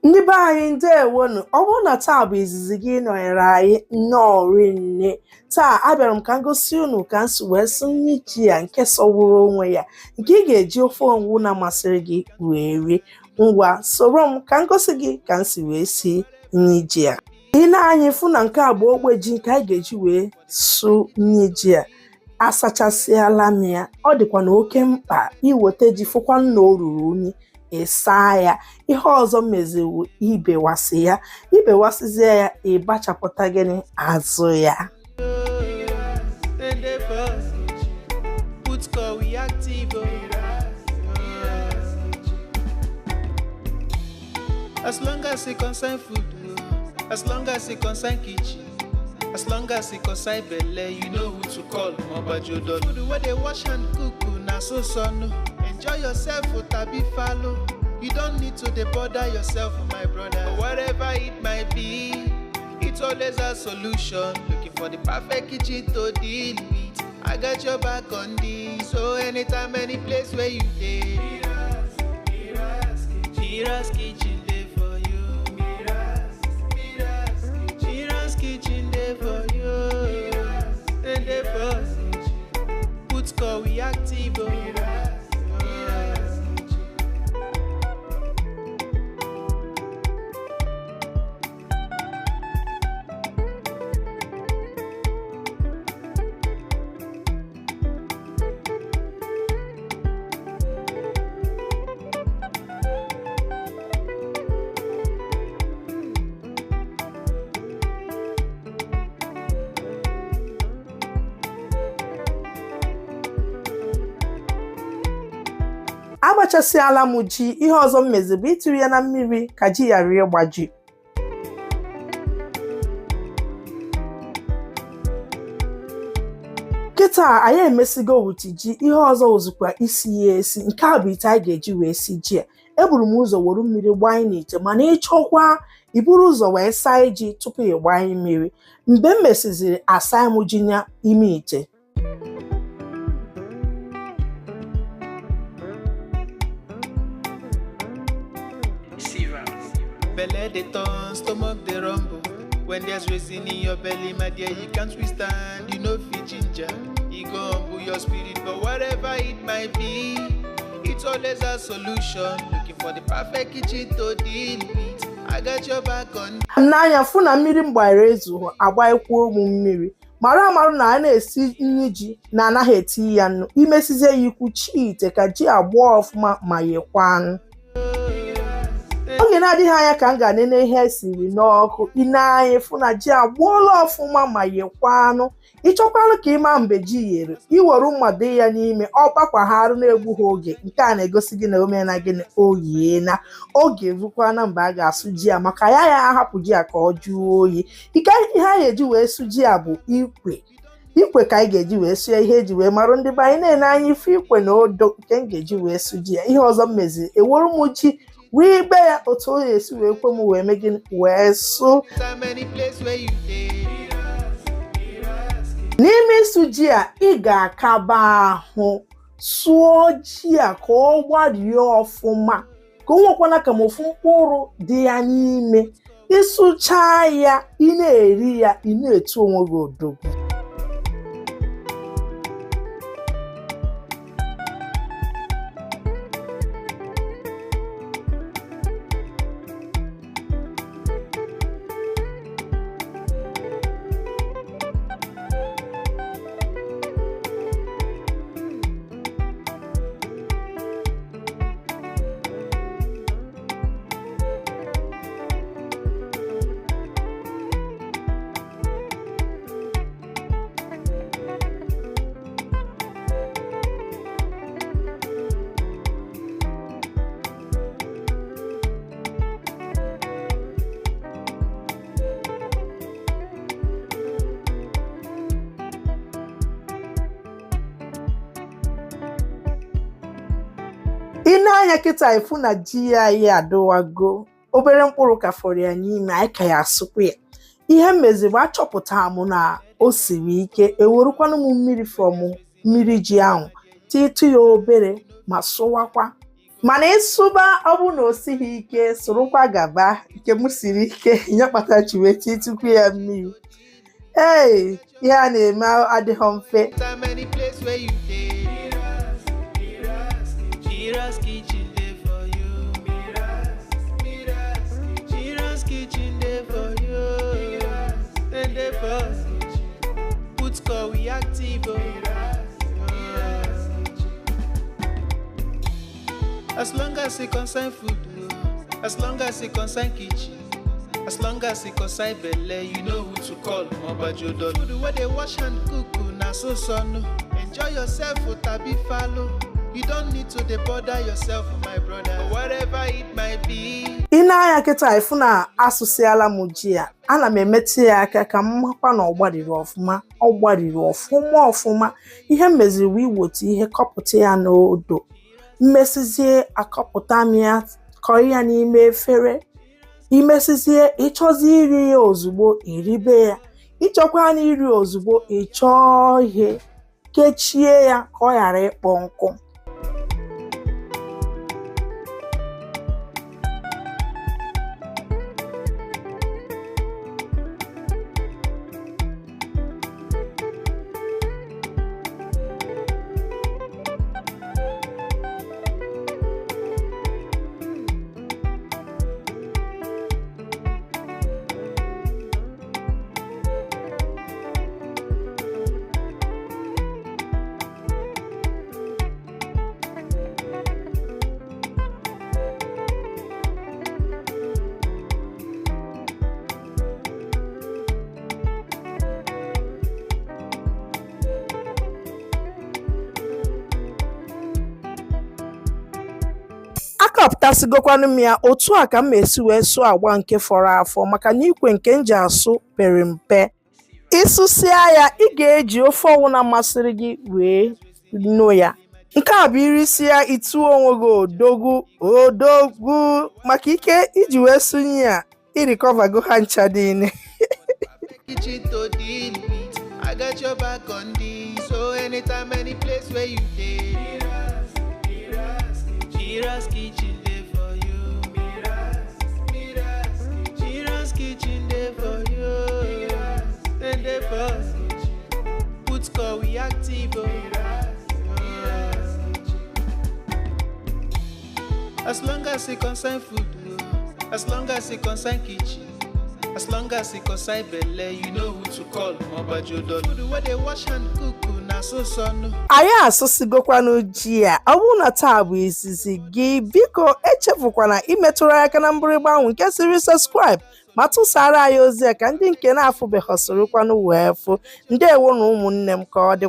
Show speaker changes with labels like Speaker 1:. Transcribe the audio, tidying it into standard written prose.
Speaker 1: Ndị be anyị ndewonu. Ọ bụrụ na taa bụ izizi gị nọnyere anyị nnọọ rinne. Taa abịara m ka m gosi unu ka m si wee sụ nri ji ya nke sọgburu onwe ya, nke ị ga-eji ofe onwu na-amasịrị gị wee rie. Ngwa soro m ka m gosi gị ka m si wee sie nri ji ya. Ị na-anya ịfụ na nke a bụ ogbe ji nke anyị ga-eji wee sụ nri ji ya. Asachasịala m ya. Ọ dịkwa na oke mkpa iweta ji fụkwa na o ruru unyi, ịsaa ya. Ihe ọzọ meziwu ibewasị ya. Ibewasịzie ya, ịbachapụta gịnị azụ ya.
Speaker 2: As long as it concern food, as long as it concern kitchen, as long as it concern belle, you know who to call. Mobajodo. Food where they wash and cook, na so no. Enjoy yourself, tabi follow. You don't need to bother yourself, my brother. Whatever it might be, it's always a solution. Looking for the perfect kitchen to deal with. I got your back on this. So anytime, any place where you live, MIRA'S kitchen there for you. MIRA'S kitchen there for you. And the boss, put score we active.
Speaker 1: Agbachasịala m ji. Ihe ọzọ m mezi bụ itiri ya na mmiri ka ji ghara ịgbaji. Kịta anyị emesigo wuti ji. Ihe ọzọ ozukwa isi ya esi. Nke a bụ ite anyị ga-eji wee si ji a. Eburu m ụzọ were mmiri gbanye n'ite, mana ịchọkwa iburu ụzọ wee saa ji tupu ị gbanye mmiri. Mgbe m mesiziri asa m ji n'ime ite,
Speaker 2: Belly they turn, stomach they rumble. When there's reason in your belly, my dear, you can't withstand. You know fit ginger, you go humble your spirit. But whatever it might be, it's always a solution. Looking for the perfect kitchen to deal with. I got your back on.
Speaker 1: N'anya fụ na mmiri mgbara ezu agbanyekwa ụmụ mmiri. Mara amarụ na a na-esi nri ji na anaghị eti ya nnu. Imesizie ya ikwuchi ite ka ji agbọọ ọfụma ma yekwa anụ. Oge na-adịghị anya ka m ga-anene ihe esiri n'ọkụ. Ị na-anya fụ na ji agbọọla ọfụma ma yekwa anụ. Ịchọkwalụ ka ịma mgbe ji yere, iwere mmadụ ya n'ime ọ gbakwaghara na-egbughị oge. Nke a na-egosi gị na omena gị na oyi na oge rukwana mgbe a ga-asụ ji a, maka ya ahapụ ji a ka ọ jụọ oyi. Ihe anyị eji wee sụ ji a bụ ikwe ka anyị ga-eji wee sụọ ihe eji wee marụ ndị be anyị na-ene anya ife ikwe na odo nke m ga-eji wee sụ ji ya. Ihe ọzọ m meziri ewere m ji wee be ya otu o esi wee kwe m wee mee gịnị wee sụ. N'ime ịsụ ji a, ị ga-akaba ahụ sụọ ji a ka ọ gbarie ọfụma, ka o nwekwana ka m ofu mkpụrụ dị ya n'ime. Ịsụchaa ya, ị na-eri ya, ị na-etu onwe gị odogwu. Ị na-anya kịta ifu na ji ya adọwago. Obere mkpụrụ ka fọrọ ya n'ime, anyị ka ya asụkwa ya. Ihe mmezi bụ achọpụta m na o siri ike. Ewerukwanụ m mmiri from mmiri ji ahụ, tịtụ ya obere ma sụwakwa mana ịsụba ọ bụ na o sighi ike sorokwa gaba nke m siri ike ya kpatachi wee titupu ya mmiri. Ee, ihe a na-eme adịghị mfe.
Speaker 2: Time any place where you dey. Mira's kitchen dey for you. Mira's kitchen dey for you. Then dey for put call we active. As long as it concern food, as long as it concern kitchen, as long as it concern belle, you know who to call. Mobajodo. Food where they wash and cook, na so no. Enjoy yourself, tabi follow. You don't need to dey bother yourself, my brother. Whatever it might be.
Speaker 1: Ị na-anya kịta ifu na asụsịala m ji ya, ana m emetụ ya aka ka m makwa na ọ gbariri ọfụma. Ihe meziri wee iwotu ihe kọpụta ya n'odo. Mmesizie akọpụta m ya, kọọ ya n'ime efere. Imesizie ịchọzi iri ya ozugbo iribe ya. Ịchọkwa na iri ozugbo ịchọọ ihe kechie ya ka ọ ghara ịkpọ nkụ. Akọpụtasigokwanụ m ya otu a ka m esi wee sụọ agba nke fọrọ afọ maka na ikwe nke m ji asụ pere mpe. Ịsụsịa ya ị ga-eji ofe ọwụna masịrị gị wee nụ ya. Nke a bụ irisi ya ịtụọ onwe gị odogwu maka ike iji wee sụnye ya irikọvago ha ncha niile.
Speaker 2: I got your back on this, so anytime, any place where you dey. Mira's kitchen dey for you. Mira's kitchen dey for you. Then dey for put call we active. As long as it concern food, as long as it concern kitchen, as long as it concern belle, you know who to call. Mobajodo. Food where they wash and cook, na so no.
Speaker 1: Anyị asụsigokwanụ ji ya. Ọ bụrụ na taa bụ izizi gị, biko echefukwana imetụrụ aka na mgbịrịgba ahụ nke siri subscribe ma tụsara anyị ozi a ka ndị nke na-afụbeghị sorokwanụ wee fụ. Ndewo na ụmụnne m ka ọ dị.